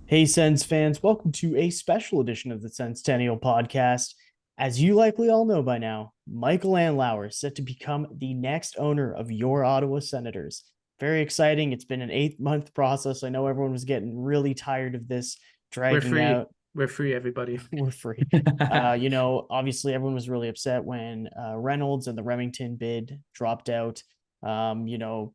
Hey, Sens fans, welcome to a special edition of the Senstennial Podcast. As you likely all know by now, Michael Andlauer is set to become the next owner of your Ottawa Senators. Very exciting. It's been an 8-month process. I know everyone was getting really tired of this We're dragging free. out. We're free, everybody. We're free. Obviously, everyone was really upset when Reynolds and the Remington bid dropped out. Um, you know,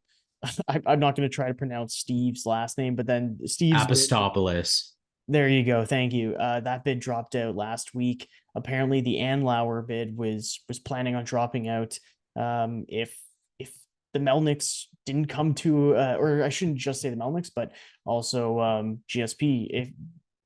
I'm not going to try to pronounce Steve's last name, but then Steve's bid. Apostopoulos. There you go. Thank you. That bid dropped out last week. Apparently, the Andlauer bid was planning on dropping out if the Melnicks didn't come to, or I shouldn't just say the Melnicks, but also GSP. If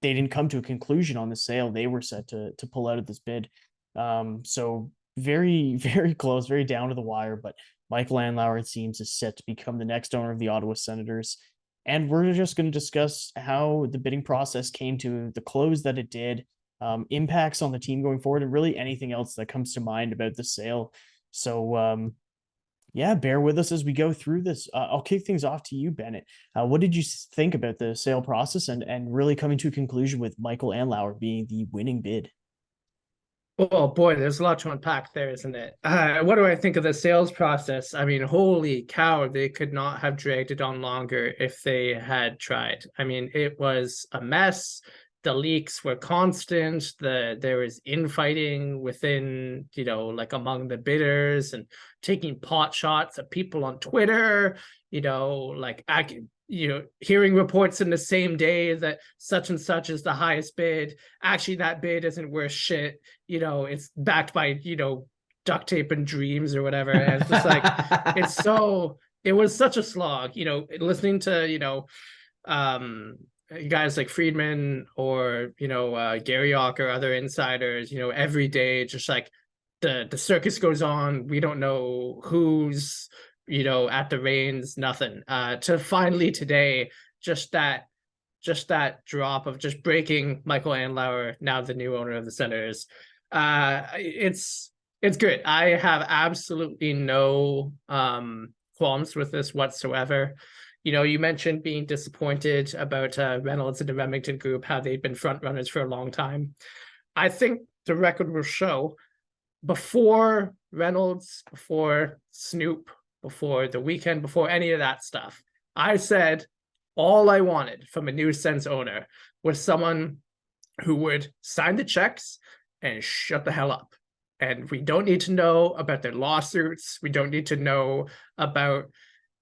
they didn't come to a conclusion on the sale, they were set to pull out of this bid. So very very close, very down to the wire. But Michael Andlauer, it seems, is set to become the next owner of the Ottawa Senators. And we're just going to discuss how the bidding process came to the close that it did, impacts on the team going forward, and really anything else that comes to mind about the sale. So, yeah, bear with us as we go through this. I'll kick things off to you, Bennett. What did you think about the sale process and really coming to a conclusion with Michael Andlauer being the winning bid? Oh boy, there's a lot to unpack there, isn't it? What do I think of the sales process? I mean, holy cow, they could not have dragged it on longer if they had tried. I mean, it was a mess. The leaks were constant. There was infighting within, like among the bidders and taking pot shots at people on Twitter, like hearing reports in the same day that such and such is the highest bid. Actually, that bid isn't worth shit. It's backed by, duct tape and dreams or whatever. And it's just like, it was such a slog, listening to, guys like Friedman or, Gary Yawk or other insiders, every day, just like the circus goes on. We don't know who's at the reins, nothing. To finally today, just that drop of just breaking Michael Andlauer, now the new owner of the Senators. It's good. I have absolutely no qualms with this whatsoever. You mentioned being disappointed about Reynolds and the Remington Group, how they've been front runners for a long time. I think the record will show before Reynolds, before Snoop, before the weekend, before any of that stuff, I said all I wanted from a new Sens owner was someone who would sign the checks and shut the hell up. And we don't need to know about their lawsuits. We don't need to know about,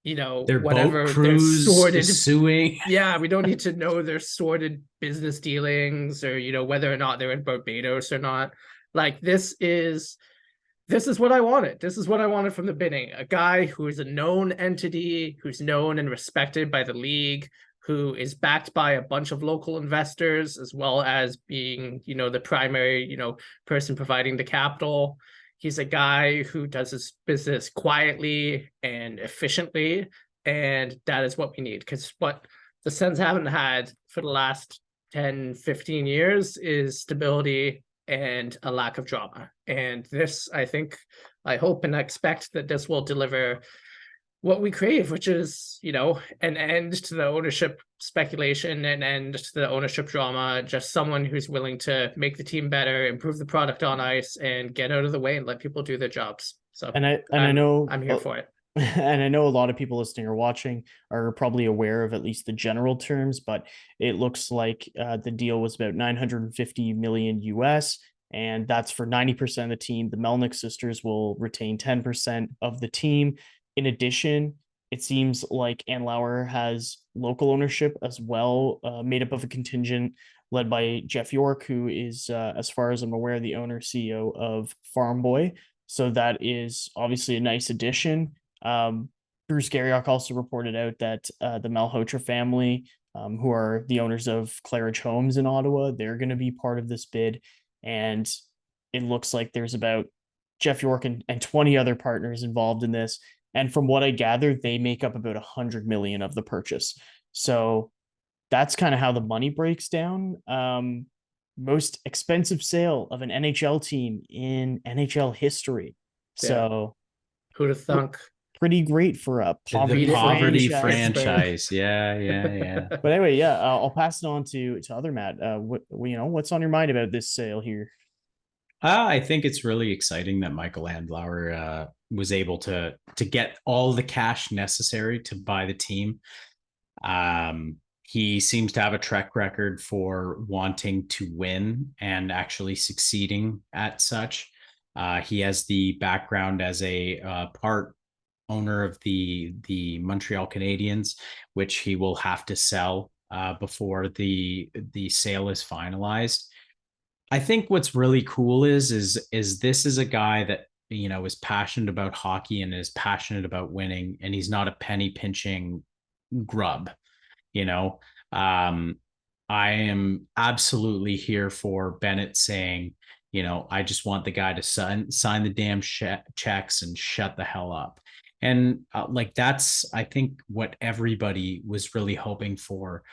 Their boat whatever their crews sordid, suing. yeah, we don't need to know their sordid business dealings or, whether or not they're in Barbados or not. Like this is what I wanted. This is what I wanted from the bidding. A guy who is a known entity, who's known and respected by the league, who is backed by a bunch of local investors, as well as being, the primary, person providing the capital. He's a guy who does his business quietly and efficiently. And that is what we need. Because what the Sens haven't had for the last 10, 15 years is stability and a lack of drama. And this, I hope and expect that this will deliver what we crave, which is, an end to the ownership speculation, an end to the ownership drama, just someone who's willing to make the team better, improve the product on ice, and get out of the way and let people do their jobs. So And I know I'm here for it. and I know a lot of people listening or watching are probably aware of at least the general terms, but it looks like the deal was about 950 million US, and that's for 90% of the team. The Melnick sisters will retain 10% of the team. In addition, it seems like Andlauer has local ownership as well, made up of a contingent led by Jeff York, who is, as far as I'm aware, the owner CEO of Farm Boy. So that is obviously a nice addition. Bruce Garriock also reported out that the Malhotra family, who are the owners of Claridge Homes in Ottawa, they're going to be part of this bid. And it looks like there's about Jeff York and 20 other partners involved in this. And from what I gathered, they make up about 100 million of the purchase. So that's kind of how the money breaks down. Most expensive sale of an NHL team in NHL history. Yeah. So Who'd have thunk? pretty great for a poverty The poverty franchise. franchise. Yeah. But anyway, yeah, I'll pass it on to other Matt. What's on your mind about this sale here? I think it's really exciting that Michael Andlauer was able to get all the cash necessary to buy the team. He seems to have a track record for wanting to win and actually succeeding at such. He has the background as a part owner of the Montreal Canadiens, which he will have to sell before the sale is finalized. I think what's really cool is this is a guy that is passionate about hockey and is passionate about winning, and he's not a penny pinching grub. you know I am absolutely here for Benet saying, I just want the guy to sign the damn checks and shut the hell up. And that's, I think, what everybody was really hoping for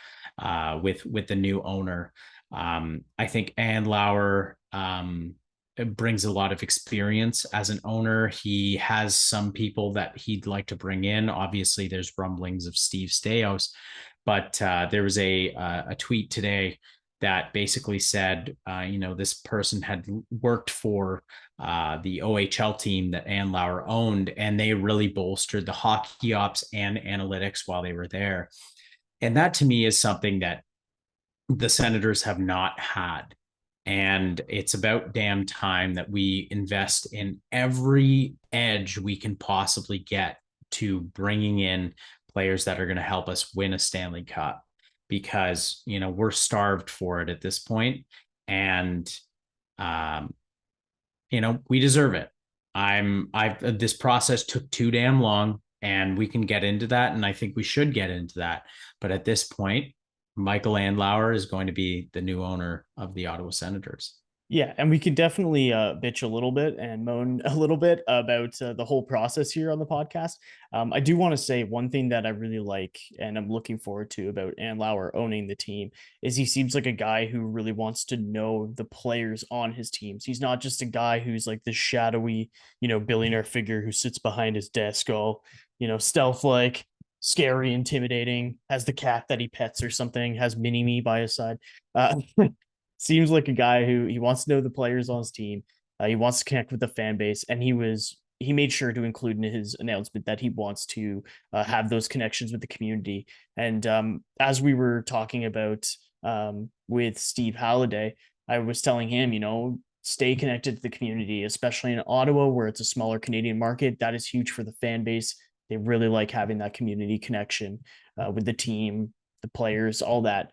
with the new owner. I think Andlauer brings a lot of experience as an owner. He has some people that he'd like to bring in. Obviously, there's rumblings of Steve Staios, but there was a tweet today that basically said, this person had worked for the OHL team that Andlauer owned, and they really bolstered the hockey ops and analytics while they were there. And that, to me, is something that the Senators have not had. And it's about damn time that we invest in every edge we can possibly get to bringing in players that are going to help us win a Stanley Cup, because we're starved for it at this point, and we deserve it. This process took too damn long, and we can get into that, and I think we should get into that. But at this point, Michael Andlauer is going to be the new owner of the Ottawa Senators. Yeah, and we could definitely bitch a little bit and moan a little bit about the whole process here on the podcast. I do want to say one thing that I really like and I'm looking forward to about Andlauer owning the team is he seems like a guy who really wants to know the players on his teams. He's not just a guy who's like this shadowy, billionaire figure who sits behind his desk all, stealth-like, scary, intimidating, has the cat that he pets or something, has Mini-Me by his side. Seems like a guy who he wants to know the players on his team. He wants to connect with the fan base, and he made sure to include in his announcement that he wants to have those connections with the community. And as we were talking about with Steve Halliday, I was telling him, stay connected to the community, especially in Ottawa, where it's a smaller Canadian market. That is huge for the fan base. They really like having that community connection with the team, the players, all that.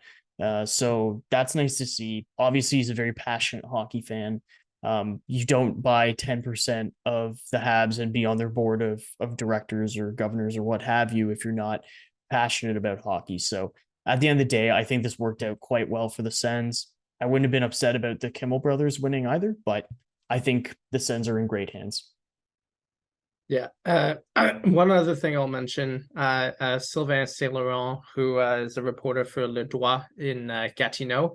So that's nice to see. Obviously, he's a very passionate hockey fan. You don't buy 10% of the Habs and be on their board of directors or governors or what have you if you're not passionate about hockey. So at the end of the day, I think this worked out quite well for the Sens. I wouldn't have been upset about the Kimmel brothers winning either, but I think the Sens are in great hands. Yeah. One other thing I'll mention, Sylvan Esso, who is a reporter for Le Droit in Gatineau,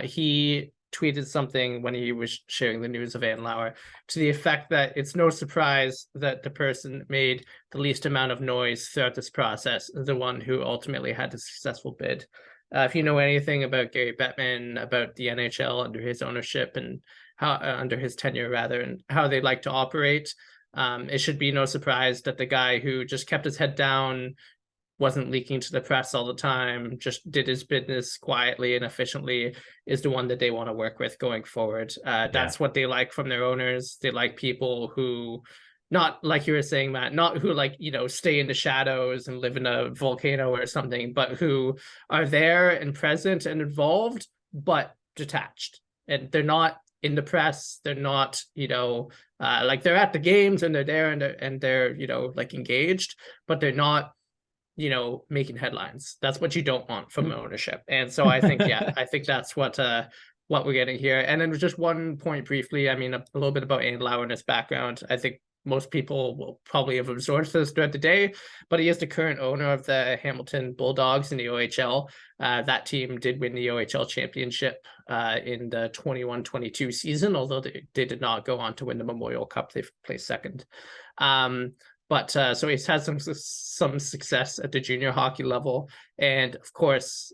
he tweeted something when he was sharing the news of Andlauer to the effect that it's no surprise that the person that made the least amount of noise throughout this process is the one who ultimately had the successful bid. If you know anything about Gary Bettman, about the NHL under his ownership and how under his tenure rather, and how they like to operate, it should be no surprise that the guy who just kept his head down, wasn't leaking to the press all the time, just did his business quietly and efficiently, is the one that they want to work with going forward. That's what they like from their owners. They like people who, not like you were saying, Matt, not who stay in the shadows and live in a volcano or something, but who are there and present and involved, but detached. And they're not in the press. They're not, they're at the games and they're there and they're engaged, but they're not, making headlines. That's what you don't want from ownership. And so I think, I think that's what we're getting here. And then just one point briefly, a little bit about Andlauer and his background. I think most people will probably have absorbed this throughout the day, but he is the current owner of the Hamilton Bulldogs in the OHL. That team did win the OHL championship in the 21-22 season, although they did not go on to win the Memorial Cup. They placed second. But so he's had some success at the junior hockey level. And of course,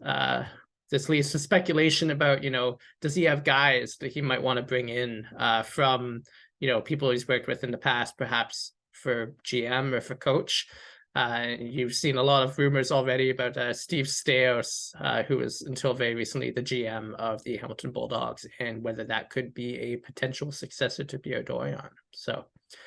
this leads to speculation about, does he have guys that he might want to bring in from, people he's worked with in the past, perhaps for GM or for coach. You've seen a lot of rumors already about Steve Staios, who was until very recently the GM of the Hamilton Bulldogs, and whether that could be a potential successor to Pierre Dorion. So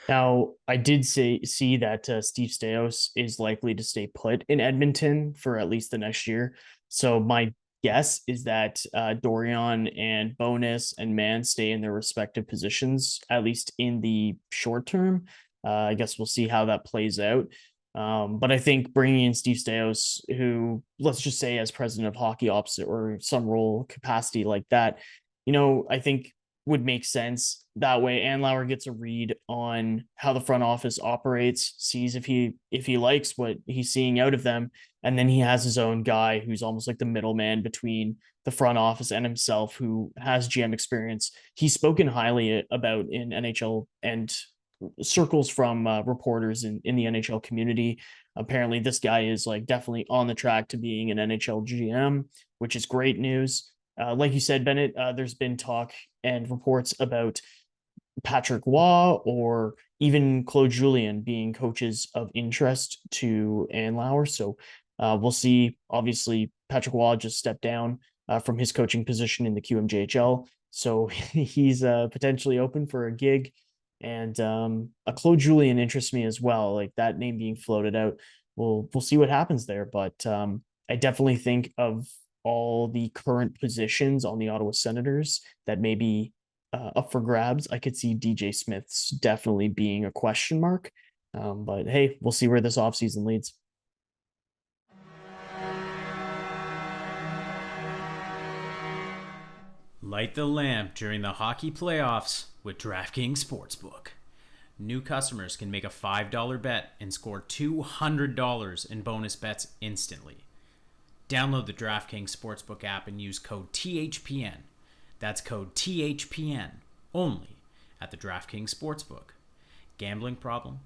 now I did see that Steve Staios is likely to stay put in Edmonton for at least the next year. So my guess is that Dorion and Bonus and Mann stay in their respective positions, at least in the short term. I guess we'll see how that plays out. But I think bringing in Steve Staios, who, let's just say as president of hockey ops or some role capacity like that, I think would make sense. That way Andlauer gets a read on how the front office operates, sees if he likes what he's seeing out of them, and then he has his own guy who's almost like the middleman between the front office and himself, who has GM experience. He's spoken highly about in NHL and circles from reporters in the NHL community. Apparently this guy is like definitely on the track to being an NHL GM, which is great news. Like you said, Bennett, there's been talk and reports about Patrick Waugh or even Claude Julien being coaches of interest to Andlauer. So we'll see. Obviously, Patrick Waugh just stepped down from his coaching position in the QMJHL. So he's potentially open for a gig. And a Claude Julien interests me as well. Like that name being floated out. We'll see what happens there. But I definitely think of all the current positions on the Ottawa Senators that may be up for grabs. I could see DJ Smith's definitely being a question mark. But hey, we'll see where this offseason leads. Light the lamp during the hockey playoffs with DraftKings Sportsbook. New customers can make a $5 bet and score $200 in bonus bets instantly. Download the DraftKings Sportsbook app and use code THPN. That's code THPN only at the DraftKings Sportsbook. Gambling problem?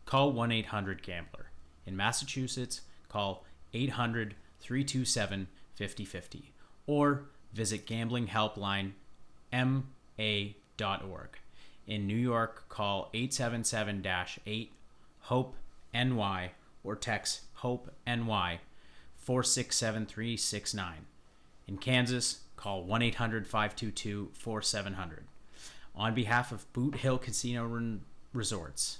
Call 1-800-GAMBLER. In Massachusetts, call 800-327-5050 or visit gamblinghelplinema.org. In New York, call 877-8-HOPE-NY or text HOPE-NY 467369. In Kansas, call 1-800-522-4700. On behalf of Boot Hill Casino Resorts,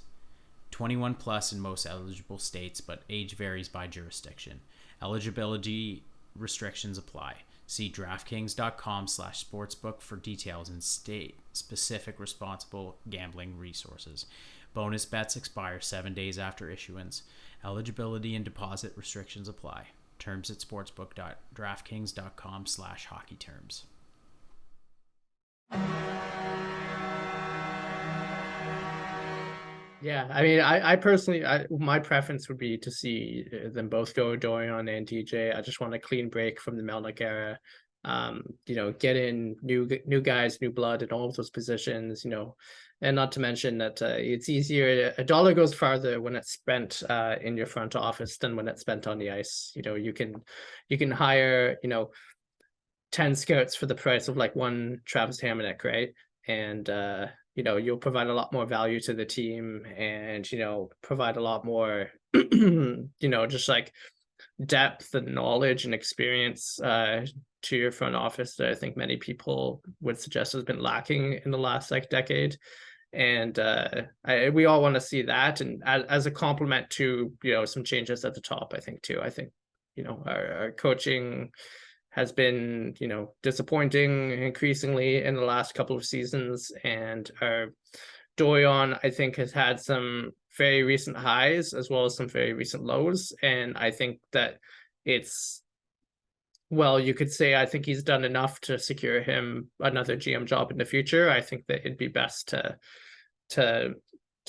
21 plus in most eligible states, but age varies by jurisdiction. Eligibility restrictions apply. See DraftKings.com/sportsbook for details and state-specific responsible gambling resources. Bonus bets expire 7 days after issuance. Eligibility and deposit restrictions apply. Terms at sportsbook.draftkings.com/hockey terms. Yeah, I mean, I personally, my preference would be to see them both go, Dorion and DJ. I just want a clean break from the Melnyk era. Get in new guys, new blood in all of those positions. And not to mention that it's easier. A dollar goes farther when it's spent in your front office than when it's spent on the ice. You can hire 10 scouts for the price of like one Travis Hamonic, right? And you'll provide a lot more value to the team and, provide a lot more, just like depth and knowledge and experience to your front office that I think many people would suggest has been lacking in the last decade. And we all want to see that. And as a complement to, some changes at the top, I think too. I think, our coaching has been, disappointing increasingly in the last couple of seasons. And Dorion, I think, has had some very recent highs as well as some very recent lows. And I think that you could say, I think he's done enough to secure him another GM job in the future. I think that it'd be best to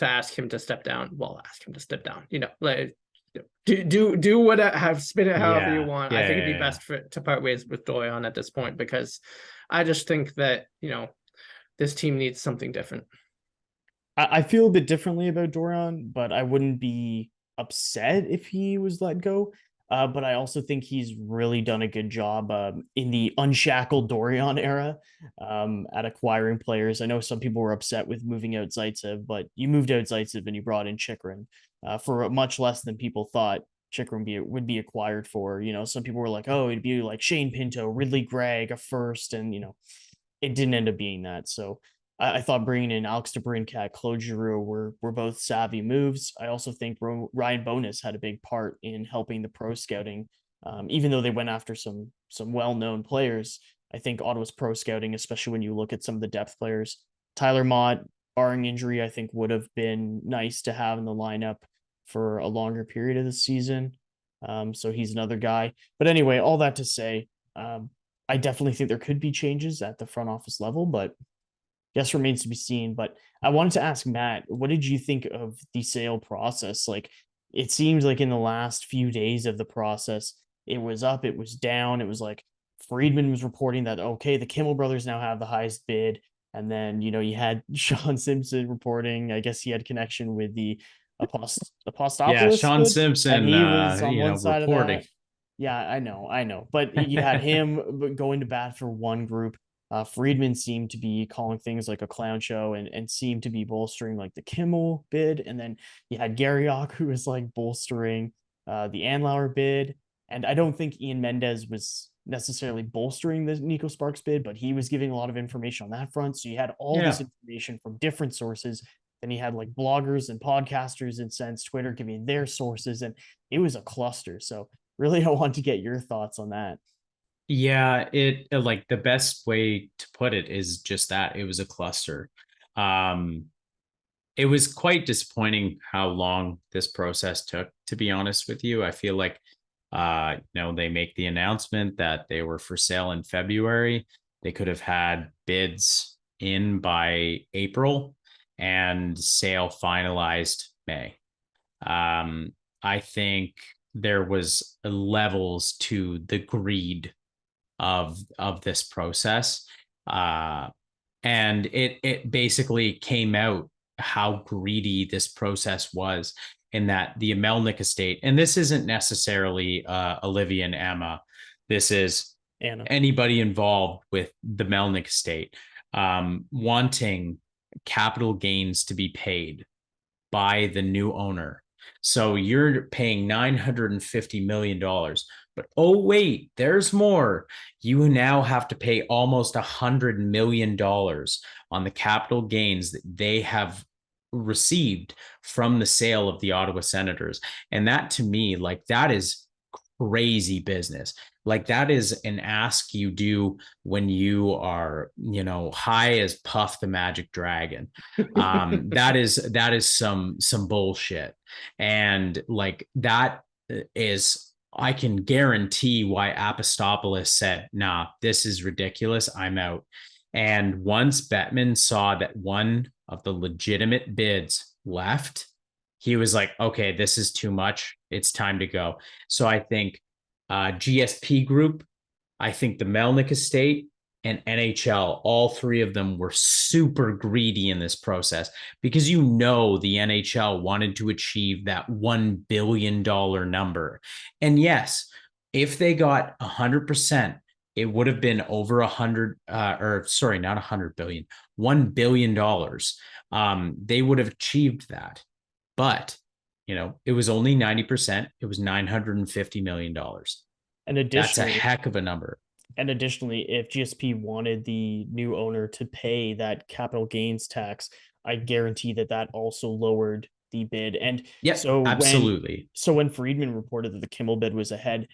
ask him to step down. Well, ask him to step down, do what spin it however you want. I think it'd be best to part ways with Dorion at this point, because I just think that this team needs something different. I feel a bit differently about Dorion, but I wouldn't be upset if he was let go. But I also think he's really done a good job in the unshackled Dorion era at acquiring players. I know some people were upset with moving out Zaitsev, but you moved out Zaitsev and you brought in Chikrin for much less than people thought Chikrin would be acquired for. You know, some people were like, oh, it'd be like Shane Pinto, Ridley Gregg, a first, and it didn't end up being that. So I thought bringing in Alex DeBrincat, Claude Giroux were both savvy moves. I also think Ryan Bonus had a big part in helping the pro scouting, even though they went after some well known players. I think Ottawa's pro scouting, especially when you look at some of the depth players, Tyler Mott, barring injury, I think would have been nice to have in the lineup for a longer period of the season. So he's another guy. But anyway, all that to say, I definitely think there could be changes at the front office level, but guess remains to be seen. But I wanted to ask Matt, what did you think of the sale process? Like, it seems like in the last few days of the process, it was up, it was down. It was like Friedman was reporting that, okay, the Kimmel brothers now have the highest bid. And then, you had Sean Simpson reporting, I guess he had connection with the Yeah, Apostopoulos Sean bid, and Simpson, he was on one side of reporting. that. Yeah, I know. But you had him going to bat for one group. Friedman seemed to be calling things like a clown show and seemed to be bolstering like the Kimmel bid. And then you had Garriock, who was like bolstering the Andlauer bid. And I don't think Ian Mendez was necessarily bolstering the Nico Sparks bid, but he was giving a lot of information on that front. So you had all this information from different sources. Then you had like bloggers and podcasters and Sens Twitter giving their sources, and it was a cluster. So really, I want to get your thoughts on that. Yeah, it like the best way to put it is just that it was a cluster. Um, it was quite disappointing how long this process took, to be honest with you. I feel like they make the announcement that they were for sale in February. They could have had bids in by April and sale finalized May. I think there was levels to the greed of this process, and it basically came out how greedy this process was, in that the Melnick estate, and this isn't necessarily Olivia and Emma, this is Anna. Anybody involved with the Melnick estate, wanting capital gains to be paid by the new owner. So you're paying $950 million. But oh, wait, there's more. You now have to pay almost $100 million on the capital gains that they have received from the sale of the Ottawa Senators. And that, to me, like, that is crazy business. Like, that is an ask you do when you are, high as Puff the Magic Dragon. That is some bullshit. And like, that is, I can guarantee why Apostopoulos said, nah, this is ridiculous, I'm out. And once Bettman saw that one of the legitimate bids left, he was like, okay, this is too much, it's time to go. So I think GSP Group, I think the Melnick estate, and NHL, all three of them were super greedy in this process, because the NHL wanted to achieve that $1 billion number. And yes, if they got 100%, it would have been over 100, not 100 billion, $1 billion. They would have achieved that. But, it was only 90%. It was $950 million. And additionally, that's a heck of a number. And additionally, if GSP wanted the new owner to pay that capital gains tax, I guarantee that also lowered the bid. And yeah, so absolutely. When Friedman reported that the Kimmel bid was ahead,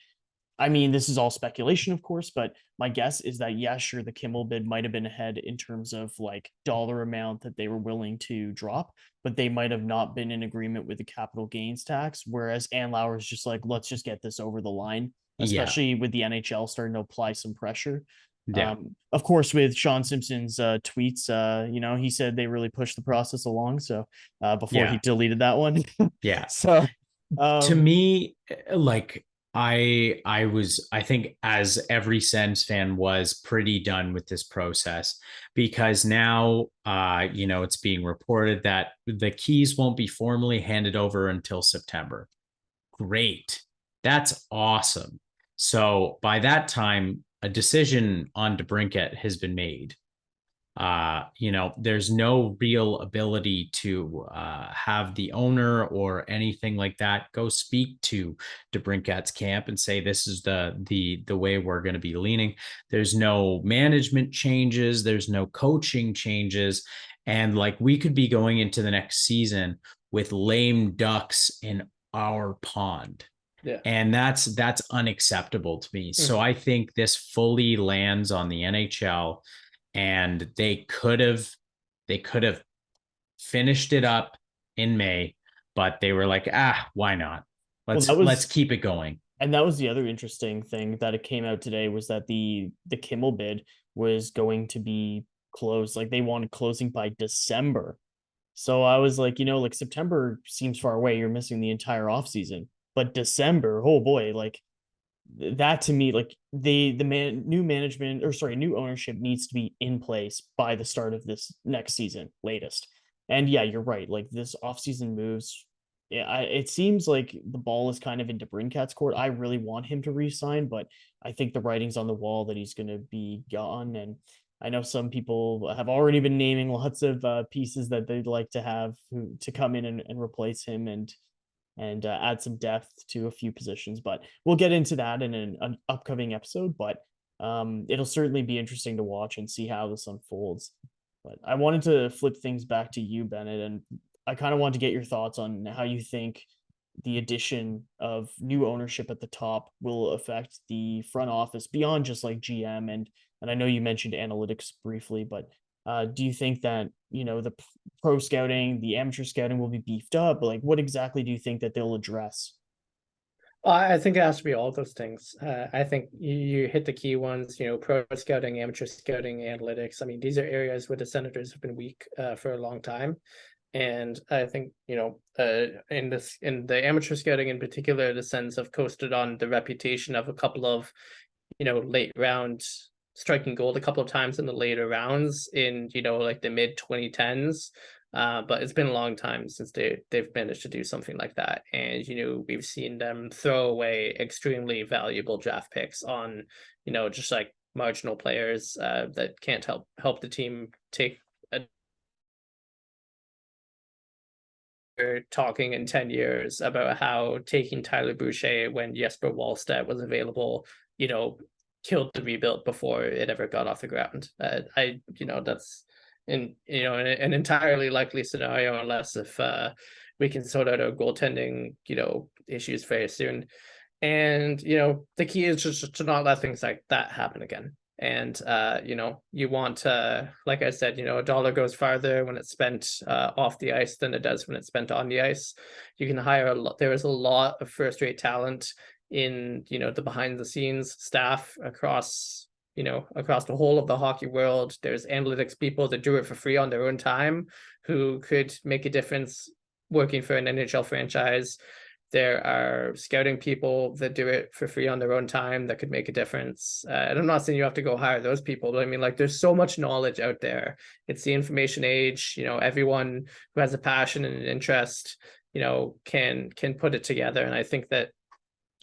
I mean, this is all speculation, of course, but my guess is that, yeah, sure, the Kimmel bid might have been ahead in terms of like dollar amount that they were willing to drop, but they might have not been in agreement with the capital gains tax. Whereas Andlauer is just like, let's just get this over the line, especially with the NHL starting to apply some pressure. Yeah. Of course, with Sean Simpson's tweets, he said they really pushed the process along. So before he deleted that one. Yeah. So to me, like, I think, as every Sens fan, was pretty done with this process, because now it's being reported that the keys won't be formally handed over until September. Great. That's awesome. So by that time, a decision on DeBrincat has been made. There's no real ability to have the owner or anything like that go speak to DeBrincat's camp and say, this is the way we're going to be leaning. There's no management changes. There's no coaching changes. And like, we could be going into the next season with lame ducks in our pond. Yeah. And that's unacceptable to me. So I think this fully lands on the NHL, and they could have finished it up in May, but they were like, why not? Let's keep it going. And that was the other interesting thing that it came out today, was that the Kimmel bid was going to be closed. Like, they wanted closing by December. So I was like, like, September seems far away. You're missing the entire offseason. But December, oh boy, like, that to me, like, new ownership needs to be in place by the start of this next season latest. And yeah, you're right. Like, this offseason moves, it seems like the ball is kind of into Brincat's court. I really want him to re-sign, but I think the writing's on the wall that he's going to be gone. And I know some people have already been naming lots of pieces that they'd like to have to come in and replace him and add some depth to a few positions. But we'll get into that in an upcoming episode. But it'll certainly be interesting to watch and see how this unfolds. But I wanted to flip things back to you, Benet, and I kind of wanted to get your thoughts on how you think the addition of new ownership at the top will affect the front office beyond just like GM. And I know you mentioned analytics briefly, but do you think that, the pro scouting, the amateur scouting will be beefed up? Like, what exactly do you think that they'll address? I think it has to be all those things. I think you hit the key ones, pro scouting, amateur scouting, analytics. I mean, these are areas where the Senators have been weak for a long time. And I think, in the amateur scouting in particular, the Sens have coasted on the reputation of a couple of, late round striking gold a couple of times in the later rounds in, like the mid 2010s. But it's been a long time since they've managed to do something like that. And, we've seen them throw away extremely valuable draft picks on, just like marginal players that can't help the team take a. Talking in 10 years about how taking Tyler Boucher when Jesper Wallstedt was available, killed the rebuild before it ever got off the ground. That's an entirely likely scenario, unless if we can sort out our goaltending, issues very soon. And, the key is just to not let things like that happen again. And, you want, like I said, a dollar goes farther when it's spent off the ice than it does when it's spent on the ice. You can hire a lot. There is a lot of first-rate talent in, the behind the scenes staff across the whole of the hockey world. There's analytics people that do it for free on their own time who could make a difference working for an NHL franchise. There are scouting people that do it for free on their own time that could make a difference. And I'm not saying you have to go hire those people, but I mean, like, there's so much knowledge out there. It's the information age. Everyone who has a passion and an interest, can put it together. And I think that,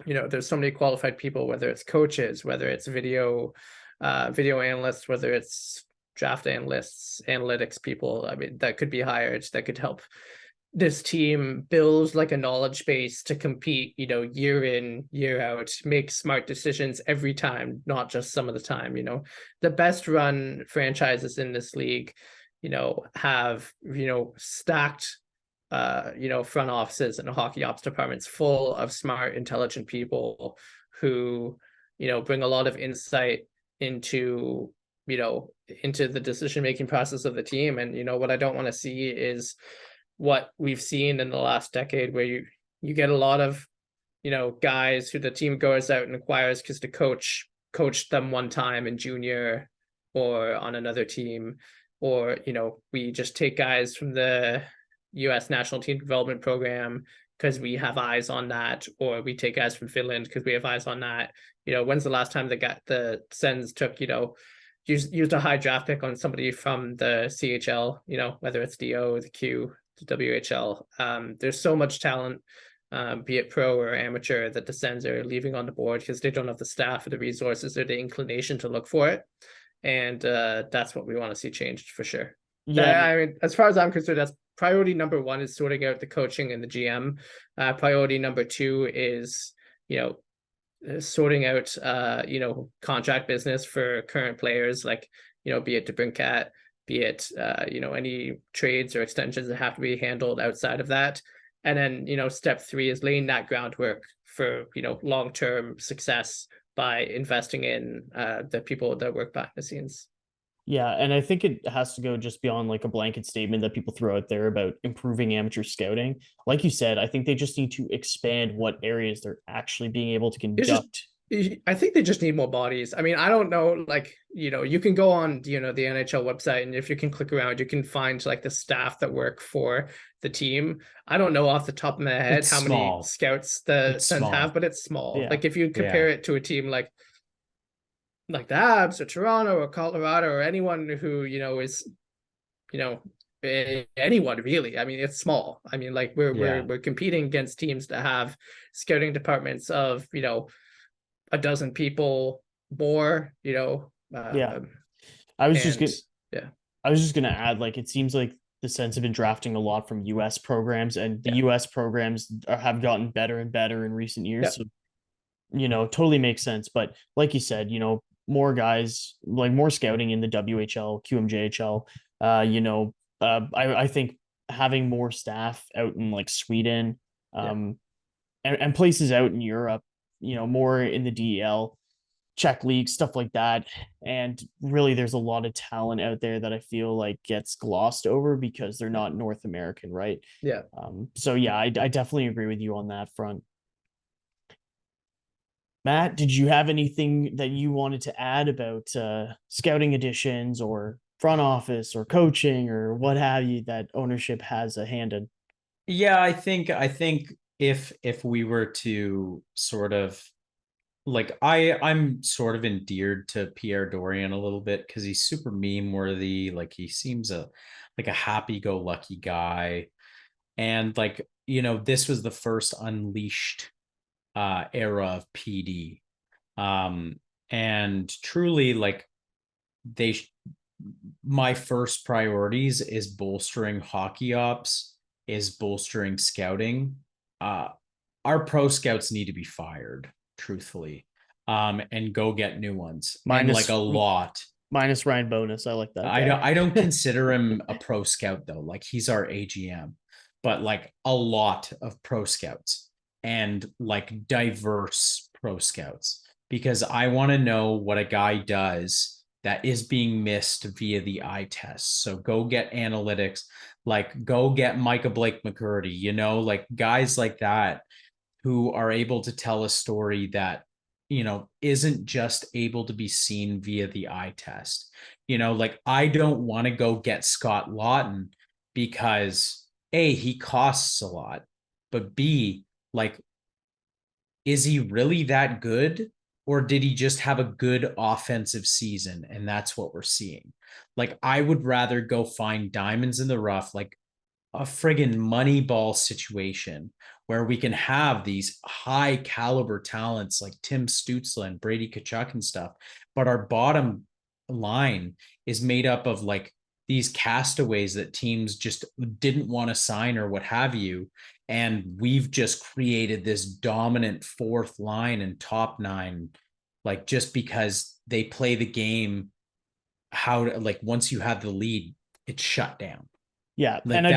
there's so many qualified people, whether it's coaches, whether it's video analysts, whether it's draft analysts, analytics people, I mean, that could be hired, that could help this team build like a knowledge base to compete, year in, year out, make smart decisions every time, not just some of the time. The best run franchises in this league, have, stacked, front offices and hockey ops departments full of smart, intelligent people who, bring a lot of insight into the decision-making process of the team. And, what I don't want to see is what we've seen in the last decade, where you get a lot of, guys who the team goes out and acquires because the coach coached them one time in junior or on another team, or, we just take guys from the U.S. national team development program, because we have eyes on that, or we take guys from Finland because we have eyes on that. When's the last time the Sens took, used a high draft pick on somebody from the CHL, whether it's DO, the Q, the WHL. There's so much talent, be it pro or amateur, that the Sens are leaving on the board because they don't have the staff or the resources or the inclination to look for it. And that's what we want to see changed for sure. Yeah, I mean, as far as I'm concerned, that's priority number one, is sorting out the coaching and the GM. Priority number two is, sorting out, contract business for current players, like, be it DeBrincat, be it, any trades or extensions that have to be handled outside of that. And then, step three is laying that groundwork for, long-term success by investing in the people that work behind the scenes. Yeah, and I think it has to go just beyond like a blanket statement that people throw out there about improving amateur scouting. Like you said, I think they just need to expand what areas they're actually being able to conduct. I think they just need more bodies. I mean, I don't know, like, you can go on, the NHL website, and if you can click around, you can find like the staff that work for the team. I don't know off the top of my head how many scouts the Sens have, but it's small. Yeah. Like if you compare it to a team like the Habs or Toronto or Colorado or anyone who, is, anyone really. I mean, it's small. I mean, like we're competing against teams that have scouting departments of, a dozen people more, I was just gonna add, like, it seems like the Sens have been drafting a lot from US programs, and the US programs have gotten better and better in recent years. So, totally makes sense. But like you said, more guys, like more scouting in the WHL, QMJHL. I think having more staff out in like Sweden, and places out in Europe, more in the DEL, Czech league, stuff like that. And really, there's a lot of talent out there that I feel like gets glossed over because they're not North American, right? Yeah. So yeah, I definitely agree with you on that front. Matt, did you have anything that you wanted to add about scouting additions or front office or coaching or what have you that ownership has a hand in? Yeah, I think if we were to sort of, like, I'm sort of endeared to Pierre Dorian a little bit because he's super meme worthy. Like, he seems like a happy-go-lucky guy. And like, this was the first unleashed era of PD. And truly, like, my first priorities is bolstering hockey ops, is bolstering scouting. Our pro scouts need to be fired, truthfully, and go get new ones. Like a lot. Minus Ryan Bonus. I like that. I don't consider him a pro scout though. Like, he's our AGM, but like a lot of pro scouts and like diverse pro scouts, because I want to know what a guy does that is being missed via the eye test. So go get analytics, like go get Micah Blake McCurdy, like guys like that who are able to tell a story that, isn't just able to be seen via the eye test. Like, I don't want to go get Scott Lawton because A, he costs a lot, but B, like, is he really that good? Or did he just have a good offensive season? And that's what we're seeing. Like, I would rather go find diamonds in the rough, like a friggin' Moneyball situation where we can have these high caliber talents like Tim Stützle and Brady Tkachuk and stuff. But our bottom line is made up of like these castaways that teams just didn't want to sign or what have you. And we've just created this dominant fourth line and top nine, like, just because they play the game how to, like, once you have the lead, it's shut down. Yeah. Like, and I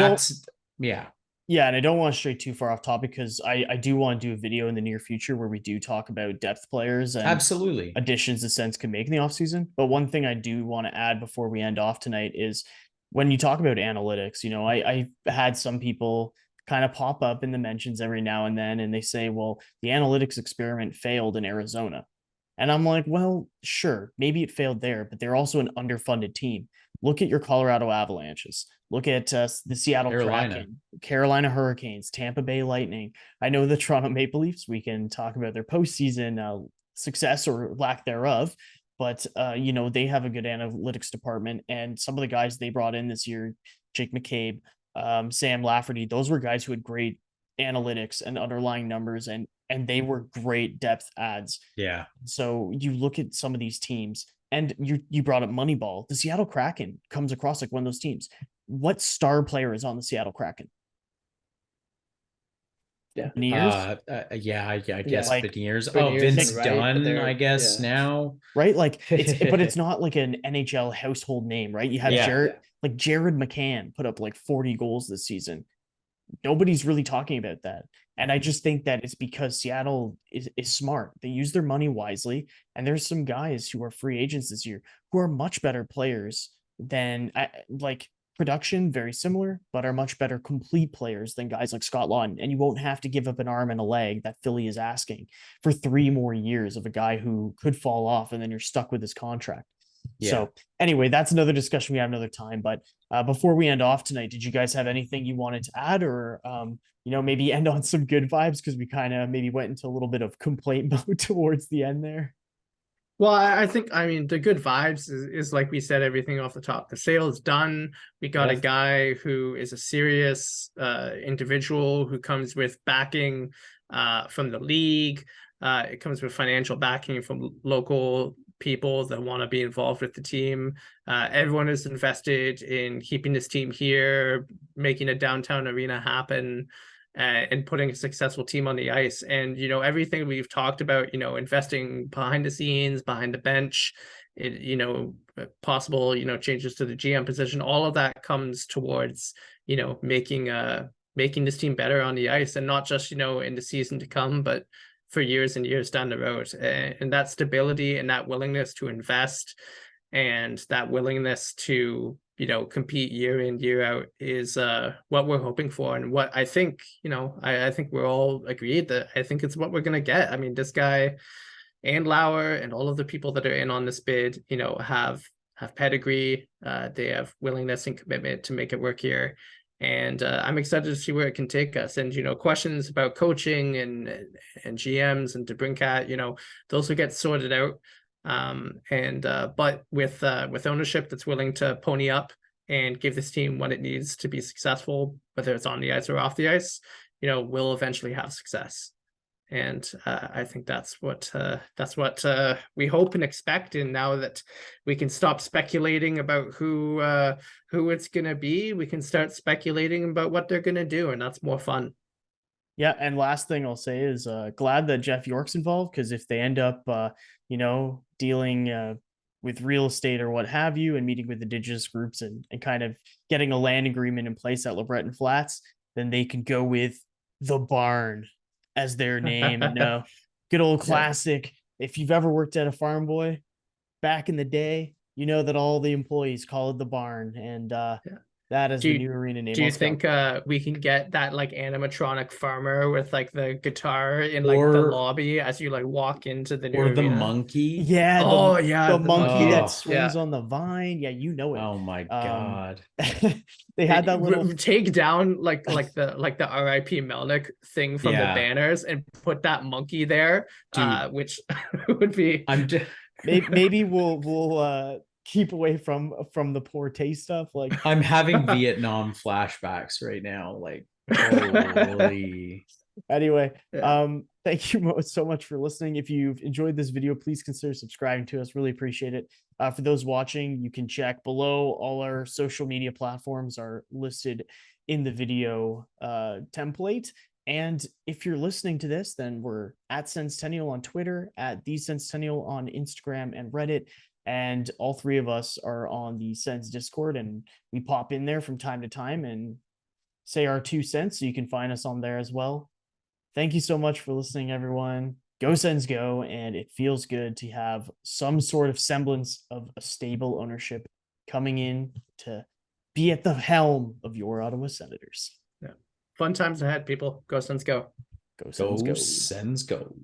don't want to stray too far off topic because I do want to do a video in the near future where we do talk about depth players and absolutely additions the Sens can make in the offseason. But one thing I do want to add before we end off tonight is when you talk about analytics, I had some people kind of pop up in the mentions every now and then, and they say, well, the analytics experiment failed in Arizona. And I'm like, well, sure, maybe it failed there, but they're also an underfunded team. Look at your Colorado Avalanches. Look at the Seattle Kraken, Carolina Hurricanes, Tampa Bay Lightning. I know the Toronto Maple Leafs. We can talk about their postseason success or lack thereof, but they have a good analytics department, and some of the guys they brought in this year, Jake McCabe, Sam Lafferty, those were guys who had great analytics and underlying numbers, and they were great depth adds. Yeah. So you look at some of these teams, and you brought up Moneyball. The Seattle Kraken comes across like one of those teams. What star player is on the Seattle Kraken? Yeah. I guess like, Beniers. Beniers Vince right, Dunn, I guess now. Right? Like but it's not like an NHL household name, right? You had Jared McCann put up like 40 goals this season. Nobody's really talking about that. And I just think that it's because Seattle is smart. They use their money wisely. And there's some guys who are free agents this year who are much better players than production, very similar, but are much better complete players than guys like Scott Laughton. And you won't have to give up an arm and a leg that Philly is asking for 3 more years of a guy who could fall off, and then you're stuck with his contract. Yeah. So anyway, that's another discussion we have another time. But before we end off tonight, did you guys have anything you wanted to add, or maybe end on some good vibes, because we kind of maybe went into a little bit of complaint mode towards the end there? Well, I think, the good vibes is like we said, everything off the top. The sale is done. We got a guy who is a serious individual who comes with backing from the league. It comes with financial backing from local people that want to be involved with the team. Everyone is invested in keeping this team here, making a downtown arena happen, and putting a successful team on the ice. And, everything we've talked about, investing behind the scenes, behind the bench, possible, changes to the GM position, all of that comes towards, making this team better on the ice, and not just, in the season to come, but for years and years down the road. And that stability and that willingness to invest and that willingness to, compete year in, year out is what we're hoping for. And what I think, I think we're all agreed that I think it's what we're going to get. I mean, this guy, Andlauer, and all of the people that are in on this bid, have pedigree. They have willingness and commitment to make it work here. And I'm excited to see where it can take us. And, questions about coaching and GMs and DeBrincat, those will get sorted out. But with ownership that's willing to pony up and give this team what it needs to be successful, whether it's on the ice or off the ice, we'll eventually have success. And I think that's what we hope and expect. And now that we can stop speculating about who it's going to be, we can start speculating about what they're going to do, and that's more fun. Yeah, and last thing I'll say is glad that Jeff York's involved, because if they end up, dealing with real estate or what have you, and meeting with indigenous groups and kind of getting a land agreement in place at LeBreton Flats, then they can go with the barn as their name. Good old classic. If you've ever worked at a farm boy back in the day, you know that all the employees call it the barn, and that is the new arena name. Do you think we can get that like animatronic farmer with like the guitar in like the lobby as you like walk into the new arena? The monkey? Yeah. The monkey that swings on the vine. Yeah, you know it. Oh my god. They had that little take down like the RIP Melnick thing from the banners and put that monkey there, which would be. Maybe we'll keep away from the poor taste stuff. Like, I'm having Vietnam flashbacks right now. Like, holy. Anyway, thank you so much for listening. If you've enjoyed this video, please consider subscribing to us. Really appreciate it. For those watching, you can check below. All our social media platforms are listed in the video template. And if you're listening to this, then we're at Senstennial on Twitter, at the Senstennial on Instagram and Reddit. And all 3 of us are on the Sens Discord, and we pop in there from time to time and say our 2 cents. So you can find us on there as well. Thank you so much for listening, everyone. Go Sens go. And it feels good to have some sort of semblance of a stable ownership coming in to be at the helm of your Ottawa Senators. Yeah. Fun times ahead, people. Go Sens go. Go Sens go. Sens go.